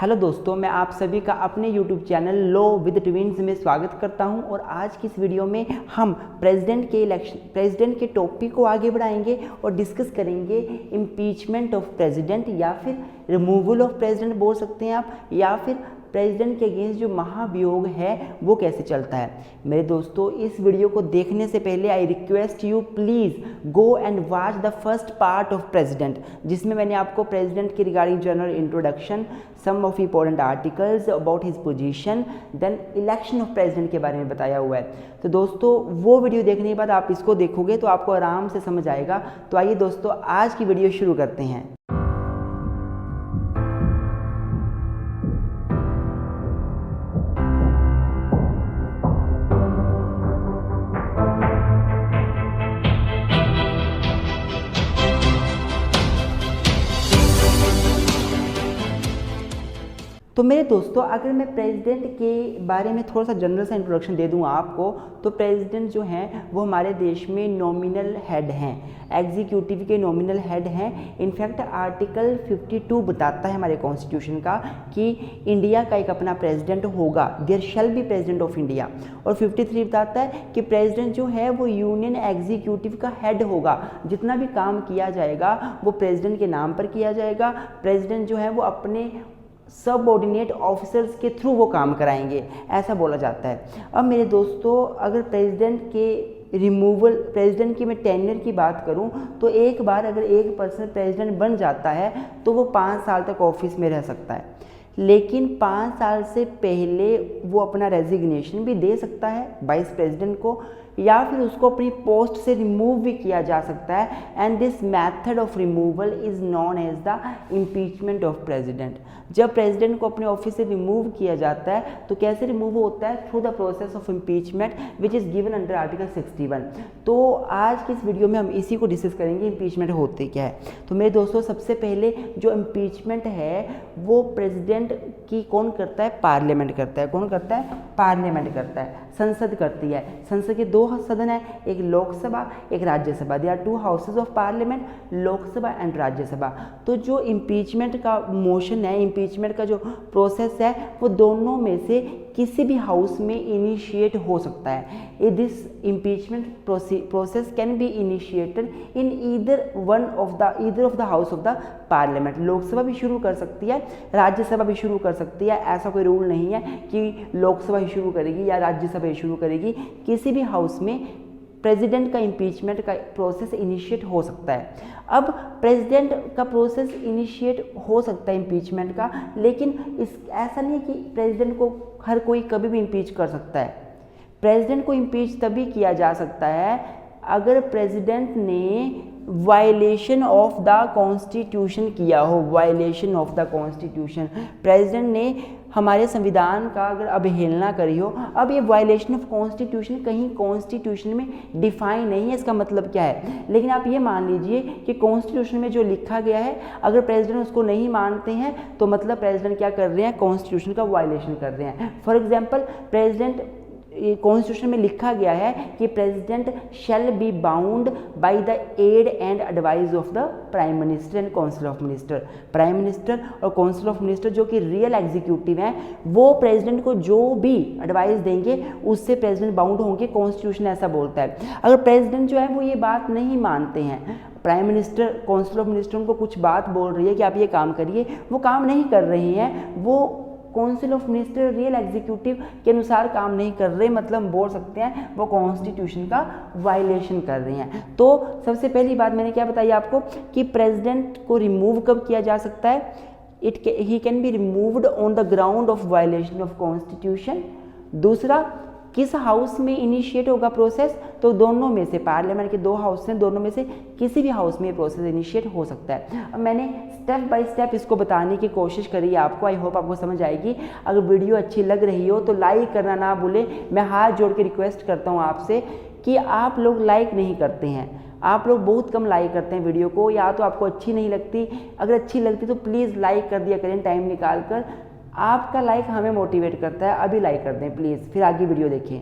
Hello दोस्तों, मैं आप सभी का अपने YouTube channel law with twins में स्वागत करता हूं। और आज की इस वीडियो में हम प्रेसिडेंट के टॉपिक को आगे बढ़ाएंगे और डिस्कस करेंगे इम्पीचमेंट ऑफ प्रेसिडेंट, या फिर रिमूवल ऑफ प्रेसिडेंट बोल सकते हैं आप, या फिर प्रेसिडेंट के अगेंस्ट जो महाभियोग है वो कैसे चलता है। मेरे दोस्तों, इस वीडियो को देखने से पहले I request you please go and watch the first part of president, जिसमें मैंने आपको प्रेसिडेंट के regarding general introduction, some of important articles about his position, then election of president के बारे में बताया हुआ है। तो दोस्तों, वो वीडियो देखने के बाद आप इसको देखोगे तो आपको आराम से समझ आएगा। तो आइए दोस्तों, आज की वीडियो शुरू करते हैं। तो मेरे दोस्तों, अगर मैं प्रेसिडेंट के बारे में थोड़ा सा जनरल सा इंट्रोडक्शन दे दूं आपको, तो प्रेसिडेंट जो हैं वो हमारे देश में नॉमिनल हेड हैं, एग्जीक्यूटिव के नॉमिनल हेड हैं। इनफैक्ट आर्टिकल 52 बताता है हमारे कॉन्स्टिट्यूशन का कि इंडिया का एक अपना प्रेसिडेंट होगा, there shall be president of India. और 53 बताता है कि प्रेसिडेंट जो है वो यूनियन एग्जीक्यूटिव का हेड होगा, जितना भी काम किया जाएगा वो प्रेसिडेंट के नाम पर किया जाएगा। प्रेसिडेंट जो है वो अपने सबऑर्डिनेट ऑफिसर्स के थ्रू वो काम कराएंगे, ऐसा बोला जाता है। अब मेरे दोस्तों, अगर प्रेसिडेंट की मैं टेन्योर की बात करूं, तो एक बार अगर एक पर्सन प्रेसिडेंट बन जाता है तो वो 5 साल तक ऑफिस में रह सकता है, लेकिन 5 साल से पहले वो अपना रेजिग्नेशन भी दे सकता है वाइस प्रेसिडेंट को, या फिर उसको अपनी पोस्ट से रिमूव भी किया जा सकता है। And this method of removal is known as the impeachment of president. जब प्रेसिडेंट को अपने ऑफिस से रिमूव किया जाता है तो कैसे रिमूव होता है? Through the process of impeachment which is given under article 61। तो आज की इस वीडियो में हम इसी को डिस्कस करेंगे, इम्पीचमेंट होते क्या है। तो मेरे दोस्तों, सबसे पहले जो इम्पीचमेंट है वो प्रेसिडेंट की कौन करता है? पार्लियामेंट करता है। कौन करता है? पार्लियामेंट करता है, संसद करती है। संसद के 2 सदन है, एक लोकसभा एक Rajya Sabha. They are 2 houses of parliament, Lok Sabha and Rajya Sabha. तो जो इम्पीचमेंट का मोशन है, इम्पीचमेंट का जो प्रोसेस है, वो दोनों में से किसी भी हाउस में इनिशिएट हो सकता है। This impeachment process can be initiated in either of the house of the parliament. Lok Sabha भी शुरू कर सकती है, राज्यसभा भी शुरू कर सकती है। ऐसा कोई रूल नहीं है कि लोकसभा ही शुरू करेगी या राज्यसभा ही शुरू करेगी। किसी भी हाउस में प्रेसिडेंट का इम्पीचमेंट का प्रोसेस इनिशिएट हो सकता है। अब प्रेसिडेंट का प्रोसेस इनिशिएट हो सकता है इम्पीचमेंट का, लेकिन ऐसा नहीं है कि प्रेसिडेंट को हर कोई कभी भी इम्पीच कर सकता है। प्रेसिडेंट को इम्पीच तभी किया जा सकता है अगर प्रेसिडेंट ने वायलेशन ऑफ द कॉन्स्टिट्यूशन किया हो। Violation of the constitution, president ने हमारे संविधान का अगर अवहेलना करी हो। अब ये वायलेशन ऑफ कॉन्स्टिट्यूशन कहीं कॉन्स्टिट्यूशन में डिफाइन नहीं है, इसका मतलब क्या है, लेकिन आप ये मान लीजिए कि कॉन्स्टिट्यूशन में जो लिखा गया है, अगर प्रेसिडेंट उसको नहीं मानते हैं तो मतलब प्रेसिडेंट क्या कर रहे हैं? कॉन्स्टिट्यूशन का वायलेशन कर रहे हैं। फॉर एग्जाम्पल, प्रेसिडेंट कॉन्स्टिट्यूशन में लिखा गया है कि president shall be bound by the aid and advice of the prime minister and council of minister. Prime minister और काउंसिल ऑफ मिनिस्टर जो कि रियल एग्जीक्यूटिव हैं, वो प्रेसिडेंट को जो भी एडवाइस देंगे उससे प्रेसिडेंट बाउंड होंगे। कॉन्स्टिट्यूशन ऐसा बोलता है। अगर प्रेसिडेंट जो है वो ये बात नहीं मानते हैं, prime minister council of minister उनको कुछ बात बोल रही है कि आप ये काम करिए, वो काम नहीं कर रहे हैं, वो council of minister real executive के अनुसार काम नहीं कर रहे, मतलब बोल सकते हैं वो कॉन्स्टिट्यूशन का वायलेशन कर रहे हैं। तो सबसे पहली बात मैंने क्या बताई आपको कि प्रेसिडेंट को रिमूव कब किया जा सकता है? He can be removed on the ground of violation of constitution. दूसरा, किस हाउस में इनिशिएट होगा प्रोसेस? तो दोनों में से, पार्लियामेंट के 2 हाउस हैं, दोनों में से किसी भी हाउस में प्रोसेस इनिशिएट हो सकता है। अब मैंने स्टेप बाय स्टेप इसको बताने की कोशिश करी है आपको, आई होप आपको समझ आएगी। अगर वीडियो अच्छी लग रही हो तो लाइक करना ना भूलें। मैं हाथ जोड़ के रिक्वेस्ट करता हूँ आपसे कि आप लोग लाइक नहीं करते हैं, आप लोग बहुत कम लाइक करते हैं वीडियो को, या तो आपको अच्छी नहीं लगती। अगर अच्छी लगती तो प्लीज़ लाइक कर दिया करें टाइम निकाल कर। आपका लाइक हमें मोटिवेट करता है, अभी लाइक कर दें प्लीज़, फिर आगे वीडियो देखें।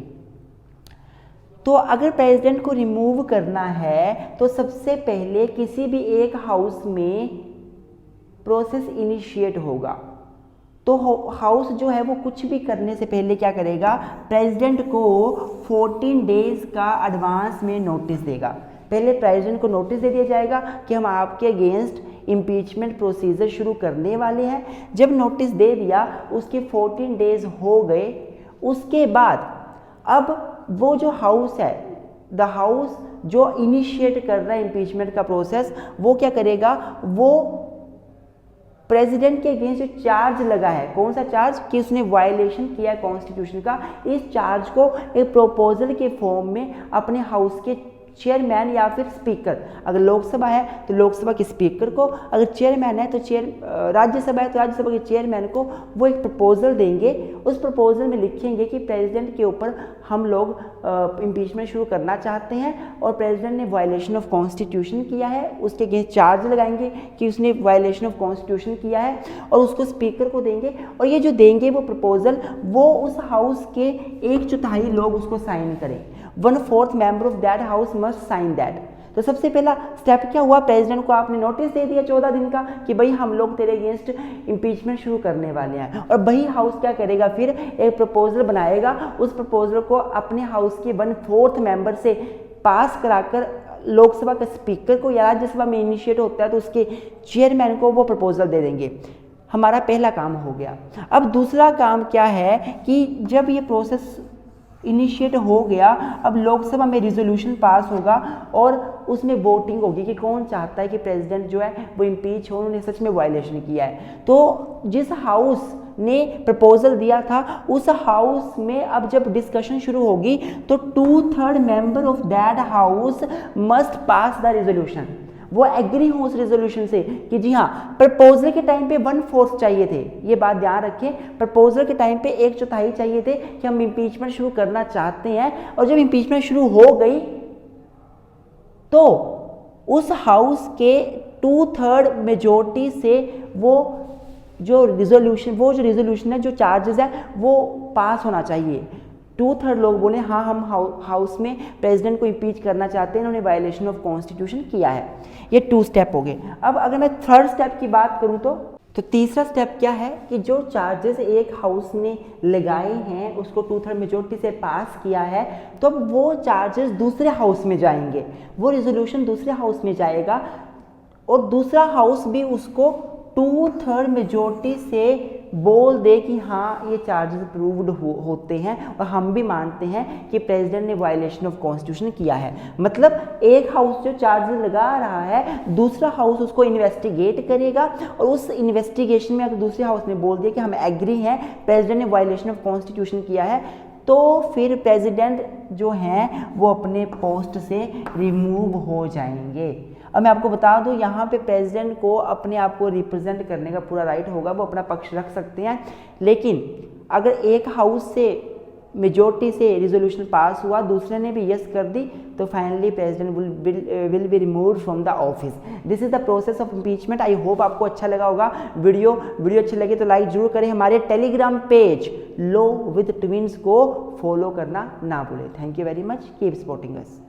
तो अगर प्रेसिडेंट को रिमूव करना है तो सबसे पहले किसी भी एक हाउस में प्रोसेस इनिशिएट होगा। तो हाउस जो है वो कुछ भी करने से पहले क्या करेगा, प्रेसिडेंट को 14 डेज का एडवांस में नोटिस देगा। पहले प्रेसिडेंट को नोटिस दे दिया जाएगा कि हम आपके अगेंस्ट इम्पीचमेंट प्रोसीजर शुरू करने वाले हैं। जब नोटिस दे दिया, उसके 14 डेज हो गए, उसके बाद अब वो जो हाउस है, द हाउस जो इनिशिएट कर रहा है इम्पीचमेंट का प्रोसेस, वो क्या करेगा, वो प्रेसिडेंट के अगेंस्ट जो चार्ज लगा है, कौन सा चार्ज, कि उसने वायलेशन किया है कॉन्स्टिट्यूशन का, इस चार्ज को एक प्रोपोजल के फॉर्म में अपने हाउस के चेयरमैन या फिर स्पीकर, अगर लोकसभा है तो लोकसभा के स्पीकर को, अगर चेयरमैन है तो राज्यसभा है तो राज्यसभा के चेयरमैन को वो एक प्रपोजल देंगे। उस प्रपोजल में लिखेंगे कि प्रेसिडेंट के ऊपर हम लोग इम्पीचमेंट शुरू करना चाहते हैं और प्रेसिडेंट ने वायलेशन ऑफ कॉन्स्टिट्यूशन किया है, उसके अगेंस्ट चार्ज लगाएंगे कि उसने वायलेशन ऑफ कॉन्स्टिट्यूशन किया है और उसको स्पीकर को देंगे। और ये जो देंगे वो प्रपोजल, वो उस हाउस के 1/4 लोग उसको साइन करें। 1/4 member of that house must sign that. तो सबसे पहला स्टेप क्या हुआ, प्रेसिडेंट को आपने नोटिस दे दिया 14 दिन का कि भाई हम लोग तेरे अगेंस्ट इम्पीचमेंट शुरू करने वाले हैं, और वही हाउस क्या करेगा, फिर एक प्रपोजल बनाएगा, उस प्रपोजल को अपने हाउस के 1/4 मेंबर से पास कराकर लोकसभा के स्पीकर को, या राज्यसभा में इनिशिएट होता है तो उसके चेयरमैन को वो प्रपोजल दे देंगे। हमारा पहला काम हो गया। अब दूसरा काम क्या है कि जब ये प्रोसेस इनिशिएट हो गया, अब लोकसभा में रिजोल्यूशन पास होगा और उसमें वोटिंग होगी कि कौन चाहता है कि प्रेसिडेंट जो है वो इम्पीच हो, उन्होंने सच में वायलेशन किया है। तो जिस हाउस ने प्रपोजल दिया था, उस हाउस में अब जब डिस्कशन शुरू होगी तो 2/3 member of that house must pass the resolution. वो एग्री हो उस रेजोल्यूशन से कि जी हाँ, प्रपोजल के टाइम पे 1/4 चाहिए थे, ये बात ध्यान रखें, प्रपोजल के टाइम पे 1/4 चाहिए थे कि हम इम्पीचमेंट शुरू करना चाहते हैं। और जब इम्पीचमेंट शुरू हो गई तो उस हाउस के 2/3 मेजोरिटी से वो जो रिजोल्यूशन है, जो चार्जेस है, वो पास होना चाहिए। 2/3 लोग बोले हाँ, हम हाउस में प्रेसिडेंट को इम्पीच करना चाहते हैं, इन्होंने वायलेशन ऑफ कॉन्स्टिट्यूशन किया है। ये 2 स्टेप हो गए। अब अगर मैं 3rd स्टेप की बात करूं तो तीसरा स्टेप क्या है कि जो चार्जेस एक हाउस ने लगाए हैं उसको 2/3 मेजोरिटी से पास किया है, तो वो चार्जेस दूसरे हाउस में जाएंगे, वो रिजोल्यूशन दूसरे हाउस में जाएगा और दूसरा हाउस भी उसको 2/3 मेजोरिटी से बोल दे कि हाँ, ये चार्जेस अप्रूव्ड होते हैं और हम भी मानते हैं कि प्रेसिडेंट ने वायलेशन ऑफ कॉन्स्टिट्यूशन किया है। मतलब एक हाउस जो चार्जेस लगा रहा है, दूसरा हाउस उसको इन्वेस्टिगेट करेगा और उस इन्वेस्टिगेशन में अगर दूसरे हाउस ने बोल दिया कि हम एग्री हैं, प्रेसिडेंट ने वायलेशन ऑफ कॉन्स्टिट्यूशन किया है, तो फिर प्रेसिडेंट जो हैं वो अपने पोस्ट से रिमूव हो जाएंगे। अब मैं आपको बता दूं, यहाँ पे प्रेसिडेंट को अपने आप को रिप्रेजेंट करने का पूरा राइट होगा, वो अपना पक्ष रख सकते हैं। लेकिन अगर एक हाउस से मेजोरिटी से रिजोल्यूशन पास हुआ, दूसरे ने भी यस कर दी, तो finally president will be removed from the office. This is the process of impeachment. I hope आपको अच्छा लगा होगा वीडियो अच्छी लगे तो लाइक जरूर करें। हमारे Telegram page law with twins को फॉलो करना ना भूलें। Thank you very much, keep supporting us.